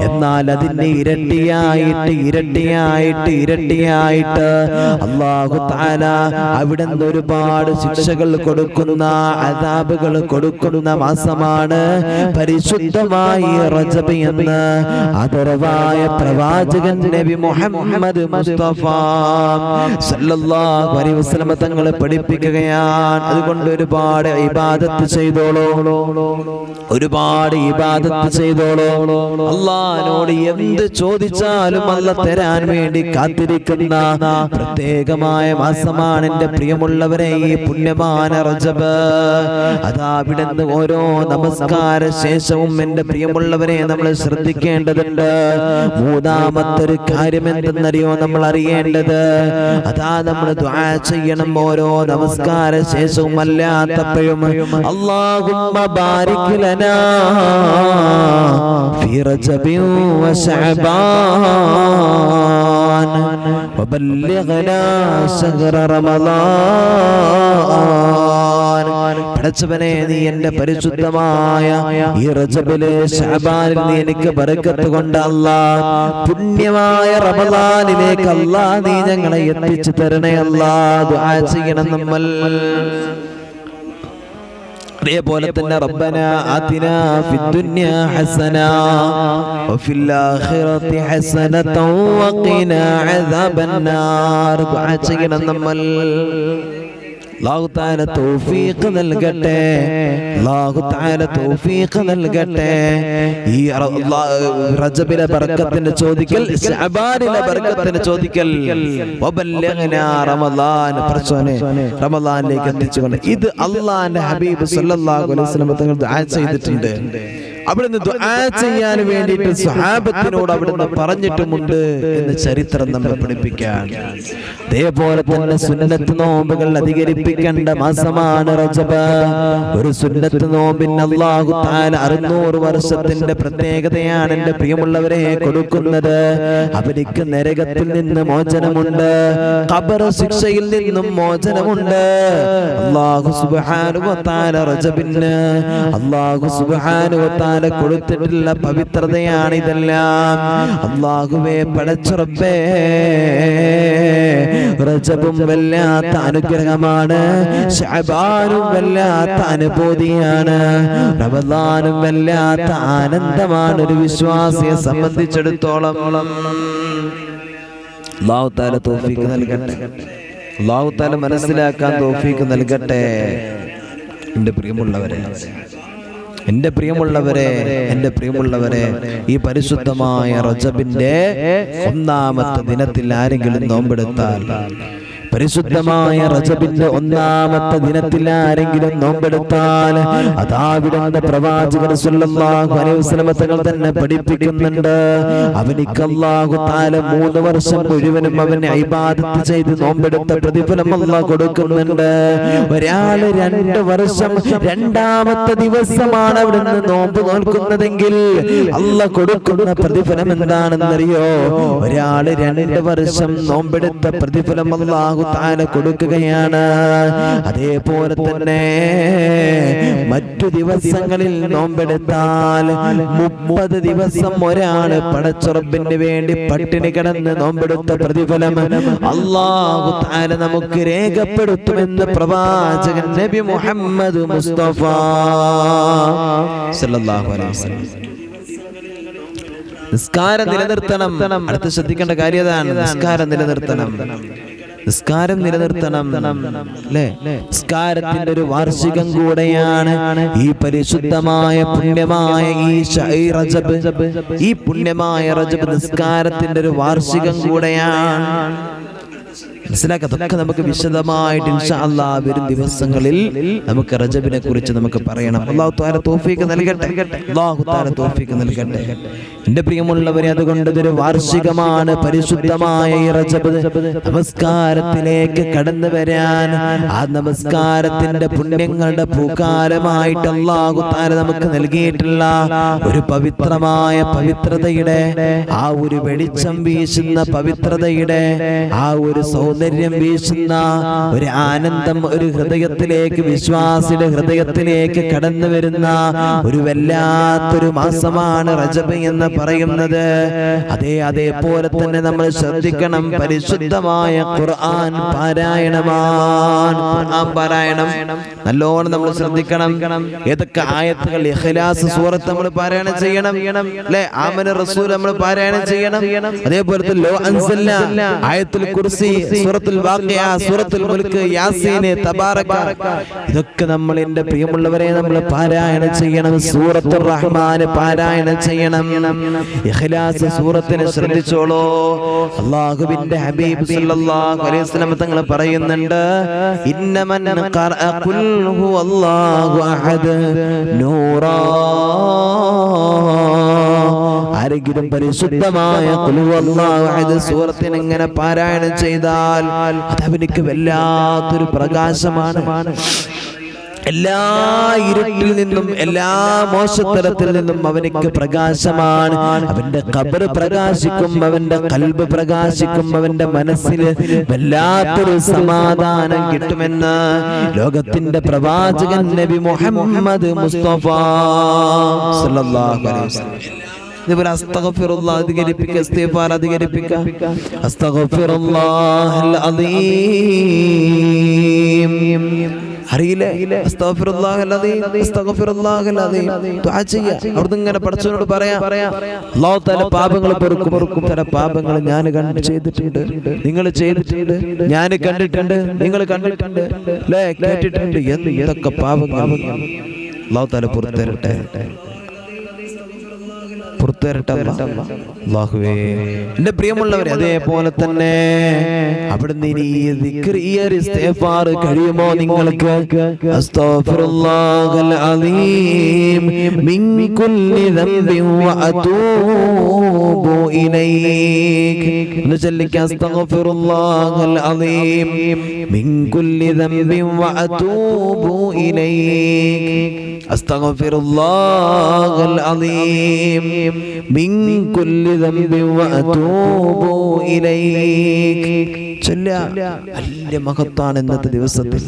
എന്നാൽ അതിന് ഇരട്ടിയായിട്ട് അല്ലാഹു തആല അവിടുന്ന് ഒരുപാട് ശിക്ഷകൾ കൊടുക്കുന്ന, അദാബുകൾ കൊടുക്കുന്ന മാസമാണ് പരിശുദ്ധമായി റജബ് എന്ന് ആദരവായ പ്രവാചകൻ നബി മുഹമ്മദ് മുസ്തഫ സല്ലല്ലാഹു അലൈഹി വസല്ലം തങ്ങൾ പഠിപ്പിക്കുകയാണ്. അതുകൊണ്ട് ഒരുപാട് ഇബാദത്ത് ചെയ്തോളൂ, അല്ലാഹുവിനോട് എന്ത് ചോദിച്ചാലും അല്ലാഹ് തരാൻ വേണ്ടി കാത്തിരിക്കുന്ന പ്രത്യേകമായ മാസമാണ് എൻ്റെ പ്രിയമുള്ളവരെ ഈ പുണ്യമായ റജബ്. അതാ അവിടുന്ന് ഓരോ നമസ്കാര ശേഷവും എൻ്റെ പ്രിയമുള്ളവരെ നമ്മൾ ശ്രദ്ധിക്കേണ്ടതുണ്ട്. മൂന്നാമത്തെ ഒരു കാര്യം എന്തെന്നറിയോ നമ്മൾ അറിയേണ്ടത്? അതാ നമ്മൾ ദുആ ചെയ്യണം ഓരോ നമസ്കാര ശേഷവും, അല്ലാത്തപ്പോഴും അല്ലാഹുമ്മ ബാരിക് ലനാ ഫീ റജബി വശഅബാൻ വബല്ലിഗ്നാ ശഹ്റ റമളാൻ. പടച്ചവനെ, നീ എൻ്റെ പരിശുദ്ധമായ ഈ റജബിലെ ശഅബാനിൽ നീ എനിക്ക് ബറക്കത്ത് കൊണ്ട് അല്ലാഹ് പുണ്യമായ റമളാനിലേക്ക് അല്ലാഹ് നീ ഞങ്ങളെ എത്തിച്ചു തരണേ അല്ലാഹ്. ദുആ ചെയ്യണം നമ്മൾ. അതേപോലെ തന്നെ റബ്ബന ആതിനാ ഫിദ്ദുനിയാ ഹസന വഫിൽ ആഖിറതി ഹസനതൻ വഖിനാ അദാബന്നാർ. ദുആ ചെയ്യണം നമ്മൾ. അല്ലാഹു തആല തൗഫീഖ് നൽകട്ടെ, അല്ലാഹു തആല തൗഫീഖ് നൽകട്ടെ. ഈ റജബിലെ ബർക്കത്തിന്റെ ചോദിക്കൽ, ശഅബാനിലെ ബർക്കത്തിന്റെ ചോദിക്കൽ, വബല്ലഗ്നാ റമളാൻ, പ്രസോനെ റമളാനിലേക്ക് എത്തിച്ചുകൊണ്ട് ഇത് അല്ലാഹുവിന്റെ ഹബീബ് സല്ലല്ലാഹു അലൈഹി വസല്ലം തങ്ങൾ ദുആ ചെയ്തിട്ടുണ്ട്. അവിടുന്ന് ദുആ ചെയ്യാൻ വേണ്ടിയിട്ട് സ്വഹാബത്തിനോട് അവിടുന്ന് പറഞ്ഞിട്ടുമുണ്ട് എന്ന് ചരിത്രം നമ്മെ പഠിപ്പിക്കാൻ. അതേപോലെ തന്നെ സുന്നത്ത് നോമ്പുകൾ അധികരിപ്പിക്കേണ്ട മാസമാണ് റജബ്. ഒരു സുന്നത്ത് നോമ്പിന് അല്ലാഹു തആല 600 വർഷത്തിന്റെ പ്രത്യേകതയാണ് എൻ്റെ പ്രിയമുള്ളവരെ കൊടുക്കുന്നത്. അവർക്ക് നരകത്തിൽ നിന്ന് മോചനമുണ്ട്, ഖബർ ശിക്ഷയിൽ നിന്നും മോചനമുണ്ട്. അല്ലാഹു സുബ്ഹാനഹു വ തആല റജബിന് അല്ലാഹു സുബ്ഹാനഹു വ തആല കൊടുത്തിട്ടുള്ള പവിത്രതയാണ് ഇതെല്ലാം. അല്ലാഹുവേ, പടച്ച റബ്ബേ, റജബും വല്ലാത്ത അനുഗ്രഹമാണ്, ശഅബാനും വല്ലാത്ത അനുഭൂതിയാണ്, റമളാനും വല്ലാത്ത ആനന്ദമാണ് ഒരു വിശ്വാസിയെ സംബന്ധിച്ചിടത്തോളം. അല്ലാഹു തആല തൗഫീഖ് നൽകട്ടെ, അല്ലാഹു തആല മനസ്സിലാക്കാൻ തൗഫീഖ് നൽകട്ടെ. എൻ്റെ പ്രിയമുള്ളവരെ, ഈ പരിശുദ്ധമായ റജബിന്റെ ഒന്നാമത്തെ ദിനത്തിൽ ആരെങ്കിലും നോമ്പെടുത്താൽ, പരിശുദ്ധമായ റജബിന്റെ ഒന്നാമത്തെ ദിനത്തിൽ ആരെങ്കിലും നോമ്പെടുത്താൽ, അതാവിടുന്ന് പ്രവാചകൻ സല്ലല്ലാഹു അലൈഹി വസല്ലം തങ്ങൾ തന്നെ പഠിപ്പിക്കുന്നുണ്ട്, അവനിക്ക് അല്ലാഹു തആല 3 വർഷം മുഴുവനും അവനെ ഇബാദത്ത് ചെയ്ത് നോമ്പെടുത്ത പ്രതിഫലം അല്ലാഹു കൊടുക്കുന്നുണ്ട്. ഒരാൾ 2 വർഷം രണ്ടാമത്തെ ദിവസമാണ് അവിടുന്ന് നോമ്പ് നോൽക്കുന്നതെങ്കിൽ അല്ലാഹു കൊടുക്കുന്ന പ്രതിഫലം എന്താണെന്നറിയോ? ഒരാൾ 2 വർഷം നോമ്പെടുത്ത പ്രതിഫലം അല്ലാഹു തആല കൊടുക്കുകയാണ്. അതേപോലെ തന്നെ മറ്റു ദിവസങ്ങളിൽ നോമ്പെടുത്താൽ 30 ദിവസം ഒരാൾ പടച്ച റബ്ബിന് വേണ്ടി പട്ടിണി കിടന്ന് നോമ്പെടുത്ത പ്രതിഫലം അല്ലാഹു തആല നമുക്ക് രേഖപ്പെടുത്തുമെന്ന് പ്രവാചകൻ നബി മുഹമ്മദ് മുസ്തഫ സല്ലല്ലാഹു അലൈഹി വസല്ലം. നിസ്കാരം നിലനിർത്തണം. അടുത്ത് ശ്രദ്ധിക്കേണ്ട കാര്യം അതാണ്. നിസ്കാരം നിലനിർത്തണം അല്ലേ? നിസ്കാരത്തിന്റെ ഒരു വാർഷികം കൂടെയാണ് ഈ പരിശുദ്ധമായ പുണ്യമായ ഈ റജബ്. ഈ പുണ്യമായ റജബ് നിസ്കാരത്തിന്റെ ഒരു വാർഷികം കൂടെയാണ്. മനസ്സിലാക്കുക. അതൊക്കെ നമുക്ക് വിശദമായിട്ട് ഇൻഷാ അല്ലാഹ് വരും ദിവസങ്ങളിൽ നമുക്ക് റജബിനെ കുറിച്ച് നമുക്ക് പറയണം. അല്ലാഹു തആല തൗഫീഖ് നൽകട്ടെ. അല്ലാഹു തആല തൗഫീഖ് നൽകട്ടെ. എൻ്റെ പ്രിയമുള്ളവരെ, അതുകൊണ്ട് ഇതൊരു വാർഷികമാണ്. പരിശുദ്ധമായ ഈ റജബ് നമസ്കാരത്തിലേക്ക് കടന്നു വരാൻ, ആ നമസ്കാരത്തിന്റെ പുണ്യങ്ങളുടെ പൂക്കാലമായിട്ട് അല്ലാഹു തആല നമുക്ക് നൽകിയിട്ടുള്ള ഒരു പവിത്രതയുടെ ആ ഒരു വെളിച്ചം വീശുന്ന പവിത്രതയുടെ ആ ഒരു സൗന്ദര്യം വീശുന്ന ഒരു ആനന്ദം ഒരു ഹൃദയത്തിലേക്ക്, വിശ്വാസിയുടെ ഹൃദയത്തിലേക്ക് കടന്നു വരുന്ന ഒരു വല്ലാത്തൊരു മാസമാണ് റജബ് എന്ന് പറയുന്നത്. അതേപോലെ തന്നെ നമ്മൾ ശ്രദ്ധിക്കണം, പരിശുദ്ധമായ ഖുർആൻ പാരായണം നല്ലോണം നമ്മൾ ശ്രദ്ധിക്കണം. ഏതൊക്കെ ആയത്തുകൾ, ഇഖ്ലാസ് സൂറത്ത് നമ്മൾ പാരായണം ചെയ്യണം അല്ലേ, ആമന റസൂൽ നമ്മൾ പാരായണം ചെയ്യണം. അതേപോലെ ലോ അൻസൽന, ആയത്തുൽ കുർസി, സൂറത്തുൽ വാഖിഅ, സൂറത്തുൽ മുൽക്ക്, യാസീൻ, തബാറക, ഇതൊക്കെ നമ്മൾ എൻ്റെ പ്രിയമുള്ളവരെ നമ്മൾ പാരായണം ചെയ്യണം. സൂറത്തുർ റഹ്മാൻ പാരായണം ചെയ്യണം. ഇഖ്ലാസ് സൂറത്തിനെ ശ്രദ്ധിച്ചോളൂ. അല്ലാഹുവിന്റെ ഹബീബ് സല്ലല്ലാഹു അലൈഹി വസല്ലം തങ്ങൾ പറയുന്നുണ്ട്, ഇന്നമൻ ഖറഅ ഖുൽ ഹുവല്ലാഹു അഹദ് നൂറാ, ആരെങ്കിലും പരിശുദ്ധമായ ഖുൽ ഹുവല്ലാഹു അഹദ് സൂറത്തിനെ ഇങ്ങനെ പാരായണം ചെയ്താൽ അത് അവനിക്ക് വല്ലാത്തൊരു പ്രകാശമാണ്. എല്ലാ ഇരുട്ടിൽ നിന്നും, എല്ലാ മോശത്തരത്തിൽ നിന്നും അവനിക്ക് പ്രകാശമാണ്. അവന്റെ ഖബർ പ്രകാശിക്കും, അവന്റെ ഖൽബ് പ്രകാശിക്കും, അവന്റെ മനസ്സിൽ വല്ലാത്തൊരു സമാധാനം കിട്ടുമെന്ന് ലോകത്തിന്റെ പ്രവാചകൻ നബി മുഹമ്മദ് മുസ്തഫ സല്ലല്ലാഹു അലൈഹി വസല്ലം. ഇതുപോലെ അസ്തഗ്ഫിറുല്ലാഹ് അധികരിപ്പിക്കുക, ഇസ്തിഗ്ഫാർ അധികരിപ്പിക്കുക. അസ്തഗ്ഫിറുല്ലാഹൽ അദീം, അറിയില്ലേ? അസ്തഗ്ഫിറുല്ലാഹൽ അദീം, അസ്തഗ്ഫിറുല്ലാഹൽ അദീം ദുആ ചെയ്യുക. അവിടുന്ന് ഇങ്ങനെ പടച്ചവനോട് പറയാ, അല്ലാഹു തആല പാപങ്ങൾ പൊറുക്കും. തര പാപങ്ങൾ ഞാൻ ചെയ്തിട്ടുണ്ട്, നിങ്ങൾ ചെയ്തിട്ടുണ്ട്, ഞാൻ കണ്ടിട്ടുണ്ട്, നിങ്ങൾ കണ്ടിട്ടുണ്ട്, അല്ലേ, കേട്ടിട്ടുണ്ട്. എന്തൊക്കെ പാപങ്ങൾ അല്ലാഹു തആല പുറത്തരട്ടെ. എന്റെ പ്രിയമുള്ളവരെ, അതേപോലെ തന്നെ അവിടുന്ന് ഇസ്തിഗ്ഫാർ കഴിയുമോ നിങ്ങൾക്ക്? അസ്തഗ്ഫിറുല്ലാഹൽ അലീം മിൻ കുല്ലി ദംബിൻ വഅതൂബു ഇലൈക്. ചൊല്ലിക്കുക, അസ്തഗ്ഫിറുല്ലാഹൽ അലീം മിൻ കുല്ലി ദംബിൻ വഅതൂബു ഇലൈക്. അസ്തഗ്ഫിറുല്ലാഹൽ അലീം മിൻ കുല്ലി ദംബിൻ വഅതൂബു ഇലൈക്. വലിയ മഹത്താണ് ഇന്നത്തെ ദിവസത്തിൽ.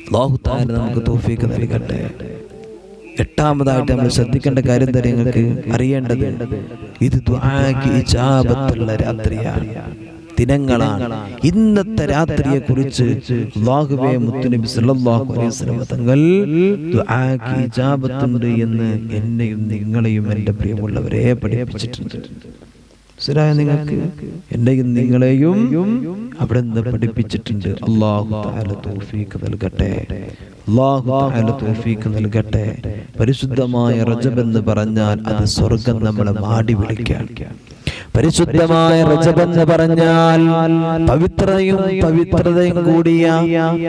അല്ലാഹു തആല നമുക്ക് തൗഫീഖ് നൽകട്ടെ. എട്ടാമതായിട്ട് നമ്മൾ ശ്രദ്ധിക്കേണ്ട കാര്യം തന്നെ നിങ്ങൾക്ക് അറിയേണ്ടത്, ഇത് ദുആക്ക് ഇജാബത്തുള്ള രാത്രിയാണ്, ദിനങ്ങളാണ്. ഇന്നത്തെ രാത്രിയെ കുറിച്ച് അല്ലാഹുവേ മുത്തുനബി സല്ലല്ലാഹു അലൈഹി വസല്ലം തങ്ങൾ ദുആക്ക് ഇജാബത്തുണ്ട് എന്ന് എന്നെയും നിങ്ങളെയും എൻ്റെ പ്രിയമുള്ളവരെ പഠിപ്പിച്ചിട്ടുണ്ട്. നിങ്ങൾക്ക് എന്നെയും നിങ്ങളെയും അവിടെ നിന്ന് പഠിപ്പിച്ചിട്ടുണ്ട്. അല്ലാഹു തആല തൗഫീഖ് നൽകട്ടെ. അല്ലാഹു തആല തൗഫീഖ് നൽകട്ടെ. പരിശുദ്ധമായ റജബ് എന്ന് പറഞ്ഞാൽ അത് സ്വർഗ്ഗം നമ്മളെ മാടി വിളിക്കാൻ. പരിശുദ്ധമായ റജബ് എന്ന് പറഞ്ഞാൽ പവിത്രതയും കൂടിയ,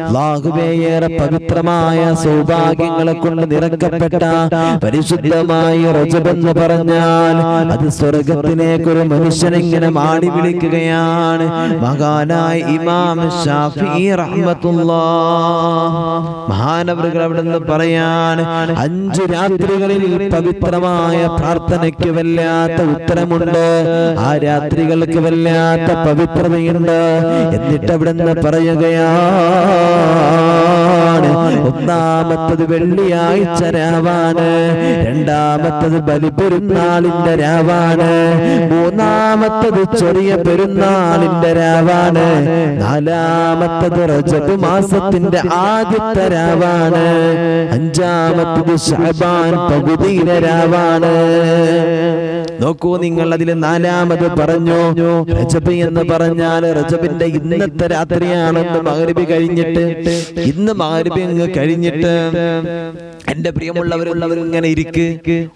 അല്ലാഹുവേയേറെ പവിത്രമായ സൗഭാഗ്യങ്ങളെ കൊണ്ട് നിറക്കപ്പെട്ട പരിശുദ്ധമായ റജബ് എന്ന് പറഞ്ഞാൽ അത് സ്വർഗത്തിലേക്ക് ഒരു മനുഷ്യനെങ്ങനെ മാടി വിളിക്കുകയാണ്. മഹാനായ ഇമാം ശാഫിഈ റഹ്മത്തുള്ളാഹ് മഹാനവറുകൾ അവിടെ നിന്ന് പറയാണ്, 5 രാത്രികളിൽ പവിത്രമായ പ്രാർത്ഥനയ്ക്ക് വല്ലാത്ത ഉത്തരമുണ്ട്, ആ രാത്രികൾക്ക് വല്ലാത്ത പവിത്രതയുണ്ട്. എന്നിട്ട് അവിടെ നിന്ന് പറയുകയാണ്, ഒന്നാമത്തത് വെള്ളിയാഴ്ച രാവാണ്, രണ്ടാമത്തത് ബലിപെരുന്നാളിന്റെ രാവാണ്, മൂന്നാമത്തത് ചെറിയ പെരുന്നാളിന്റെ രാവാണ്, നാലാമത്തത് റജബ് മാസത്തിന്റെ ആദ്യത്തെ രാവാണ്, അഞ്ചാമത്തത് ശഅബാൻ പകുതിയിലെ രാവാണ്. നോക്കൂ നിങ്ങൾ, അതിൽ 4ാമത് പറഞ്ഞു റജബ് എന്ന് പറഞ്ഞാൽ റജബിന്റെ ഇന്നത്തെ രാത്രിയാണെന്ന് മഗ്‌രിബ് കഴിഞ്ഞിട്ട്, ഇന്ന് മഗ്‌രിബ് കഴിഞ്ഞിട്ട് എന്റെ പ്രിയമുള്ളവരുള്ളവർ ഇങ്ങനെ ഇരിക്ക്,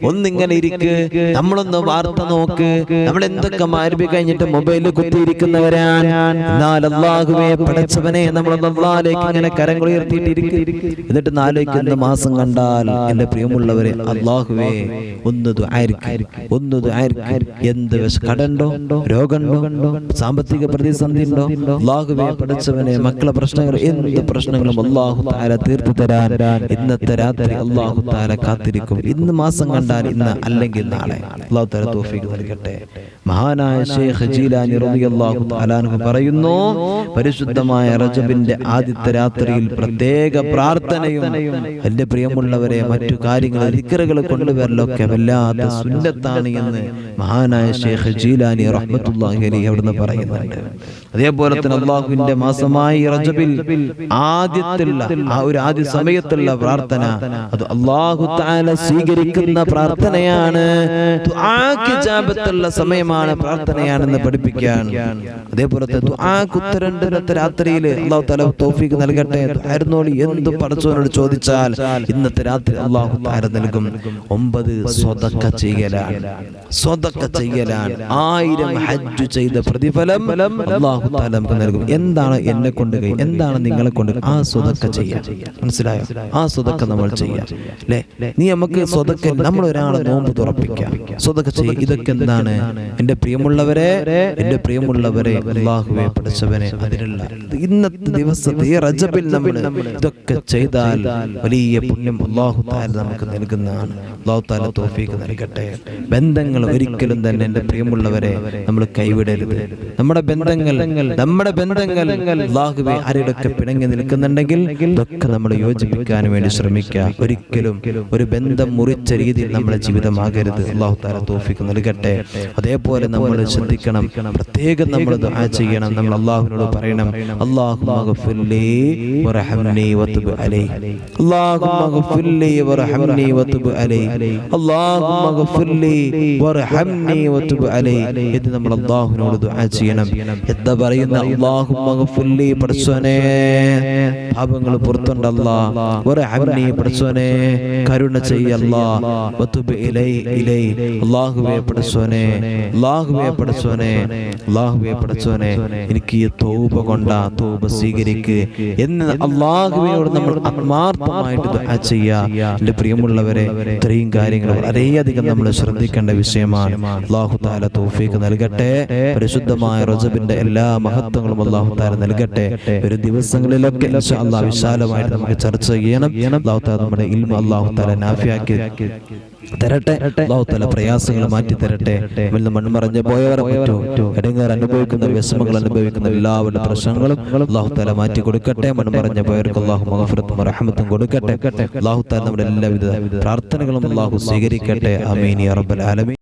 ഒന്നിങ്ങനെ ഇരിക്ക്, നമ്മളൊന്ന് വാർത്ത നോക്ക്. നമ്മൾ എന്തൊക്കെ മഗ്‌രിബ് കഴിഞ്ഞിട്ട് മൊബൈലിൽ കുത്തിയിരിക്കുന്നവരാണ്. എന്നാൽ അല്ലാഹുവേ പടച്ചവനെ, നമ്മൾ അല്ലാഹുവിലേക്ക് ഇങ്ങനെ കരങ്ങൾ ഉയർത്തിയിട്ട് ഇരിക്ക്. എന്നിട്ട് ആലോചിക്കുന്ന മാസം കണ്ടാൽ എന്റെ പ്രിയമുള്ളവരെ, അല്ലാഹുവേ ഒന്ന് ദുആഇരിക്ക്, ഒന്ന് ദുആഇരിക്ക്. എന്ത് കടണ്ടോ, രോഗമുണ്ടോ, സാമ്പത്തിക പ്രതിസന്ധി ഉണ്ടോ, അല്ലാഹുവേ പടച്ചവനെ മക്കളെ പ്രശ്നങ്ങൾ, എന്ത് പ്രശ്നങ്ങളും അല്ലാഹു തആല തീർത്തു തരാൻ ഇന്നത്തെ രാത്രി അല്ലാഹു തആല കാത്തിരിക്കും. ഇന്ന് മാസം കണ്ടാൽ ഇന്ന്, അല്ലെങ്കിൽ നാളെ. അല്ലാഹു തആല തൗഫീഖ് നൽകട്ടെ. മഹാനായ ശൈഖ് ജീലാനി റളിയല്ലാഹു തആല അൻഹു പറയുന്നു, പരിശുദ്ധമായ റജബിന്റെ ആദ്യത്തെ രാത്രിയിൽ പ്രത്യേക പ്രാർത്ഥനയും എന്റെ പ്രിയമുള്ളവരെ മറ്റു കാര്യങ്ങൾ ദിക്റുകൾ കൊണ്ടുവരലൊക്കെ വല്ലാത്ത സുന്നത്താണ് എന്ന് മഹാനായ ശൈഖ് ജീലാനി റഹ്മത്തുള്ളാഹി അലൈഹി അവിടുന്ന് പറയുന്നുണ്ട്. അതേപോലെ തന്നെ അല്ലാഹുവിന്റെ മാസമായി റജബിൽ ആദ്യത്തുള്ള ആ ഒരു ആദ്യ സമയത്തുള്ള പ്രാർത്ഥന അത് അല്ലാഹു തആല സ്വീകരിക്കുന്ന പ്രാർത്ഥനയാണ്, ദുആക്ക് ഇജാബത്തുള്ള സമയമാണ്, പ്രാർത്ഥനയാണെന്ന് പഠിപ്പിക്കാൻ. അതേപോലെ തന്നെ ദുആക്ക് ഉത്തരം ഇന്നത്തെ രാത്രിയിൽ അല്ലാഹു തആല തൗഫീഖ് നൽകട്ടെ. ദുആയിരുന്നോളി, എന്തും പടച്ചവനോട് ചോദിച്ചാൽ ഇന്നത്തെ രാത്രി അല്ലാഹു തആല നൽകും. 9 സ്വതക്ക ചെയ്യലാണ്, സ്വതക്ക ചെയ്യലാണ്. 1000 ഹജ്ജ് ചെയ്ത പ്രതിഫലം അല്ലാഹു തആല നമുക്ക് നൽകും. എന്താണ് എന്നെ കൊണ്ട് കഴിയും, എന്താണ് നിങ്ങളെ കൊണ്ട്, ആ സ്വതക്ക ചെയ്യാം. മനസ്സിലായോ? ആ സ്വതക്ക നമ്മൾ ചെയ്യാം. അല്ലേ? നീ നമുക്ക് സ്വതക്ക, നമ്മൾ ഒരാളെ നോമ്പ് തുറപ്പിക്കാം, സ്വതക്ക ചെയ്യാം. ഇതൊക്കെ എന്താണ് എന്റെ പ്രിയമുള്ളവരെ, എന്റെ പ്രിയമുള്ളവരെ, അല്ലാഹുവേ പടച്ചവനെ, അതിനുള്ള ഇന്നത്തെ ദിവസത്തെ ഈ റജബിൽ നമ്മൾ ഇതൊക്കെ ചെയ്താൽ വലിയ പുണ്യം അല്ലാഹു തആല നമുക്ക് നൽകുന്നതാണ്. അല്ലാഹു തആല തൗഫീഖ് നൽകട്ടെ. ബന്ധങ്ങൾ ഒരിക്കലും തന്നെ എന്റെ പ്രിയമുള്ളവരെ നമ്മൾ കൈവിടരുത്. നമ്മുടെ ബന്ധങ്ങൾ അല്ലാഹുവേ ആരുടെയൊക്കെ പിണങ്ങി നിൽക്കുന്നുണ്ടെങ്കിൽ ഇതൊക്കെ നമ്മൾ യോജിപ്പിക്കാൻ വേണ്ടി ശ്രമിക്കുക. ഒരിക്കലും ഒരു ബന്ധം മുറിച്ച രീതിയിൽ നമ്മുടെ ജീവിതമാകരുത്. അല്ലാഹു തആല തൗഫീഖ് നൽകട്ടെ. അതേപോലെ നമ്മൾ ശ്രദ്ധിക്കണം, പ്രത്യേകം നമ്മൾ ദുആ ചെയ്യണം. നമ്മൾ അല്ലാഹുവിനോട് പറയണം, അല്ലാഹുമ്മ ഗഫിർലി വറഹംനി വതുബ് അലൈഹി, അല്ലാഹുമ്മ ഗഫിർലി വറഹംനി വതുബ് അലൈഹി, അല്ലാഹുമ്മ ഗഫിർലി വറഹംനി വതുബ് അലൈഹി. ഇത് നമ്മൾ അല്ലാഹുവിനോട് ദുആ ചെയ്യണം. എന്താ പറയുന്ന? അല്ലാഹുമ്മ ഗഫിർലി, പടച്ചവനേ പാപങ്ങൾ പുറത്തുണ്ട് അല്ലാഹ്, വറഹംനി പടച്ചവനേ കരുണ ചെയ്യ അല്ലാഹ്, വതുബ് ഇലൈഹി അല്ലാഹുവേ പടച്ചവനേ, അല്ലാഹുവേ പടച്ചവനേ, അല്ലാഹുവേ പടച്ചവനേ എനിക്ക് ഈ തൗബ കൊണ്ടാ, തൗബ സ്വീകരിക്ക് എന്ന് അല്ലാഹുവിനോട് നമ്മൾ ആത്മാർത്ഥമായിട്ട് ദുആ ചെയ്യുക. എൻ്റെ പ്രിയമുള്ളവരെ, ഇത്രയും കാര്യങ്ങൾ വളരെയധികം നമ്മൾ ശ്രദ്ധിക്കേണ്ട വിഷയമാണ്. അല്ലാഹു തആല തൗഫീഖ് നൽകട്ടെ. പരിശുദ്ധമായ റജബിന്റെ എല്ലാ മഹത്വങ്ങളും അല്ലാഹു തആല നൽകട്ടെ. ഒരു ദിവസങ്ങളിലൊക്കെ ഇൻഷാ അല്ലാഹ് വിശാലമായിട്ട് നമുക്ക് ചർച്ച ചെയ്യണം. അല്ലാഹു തആല നമ്മുടെ ഇൽമ അല്ലാഹു തആല നാഫിയാക്കി തരട്ടെ. അല്ലാഹു തആല പ്രയാസങ്ങൾ മാറ്റി തരട്ടെ. ഇന്ന് മൺമറഞ്ഞു പോയവരെ പറ്റും ഇടങ്ങേറ് അനുഭവിക്കുന്ന, വിഷമങ്ങൾ അനുഭവിക്കുന്ന എല്ലാവരുടെ പ്രശ്നങ്ങളും അല്ലാഹു തആല മാറ്റി കൊടുക്കട്ടെ. മൺമറഞ്ഞു പോയവർക്ക് അല്ലാഹു മഗ്ഫിറത്തും റഹ്മത്തും കൊടുക്കട്ടെ. അല്ലാഹു തആല നമ്മുടെ എല്ലാവിധ പ്രാർത്ഥനകളും അല്ലാഹു സ്വീകരിക്കട്ടെ. ആമീൻ യാ റബ്ബൽ ആലമീൻ.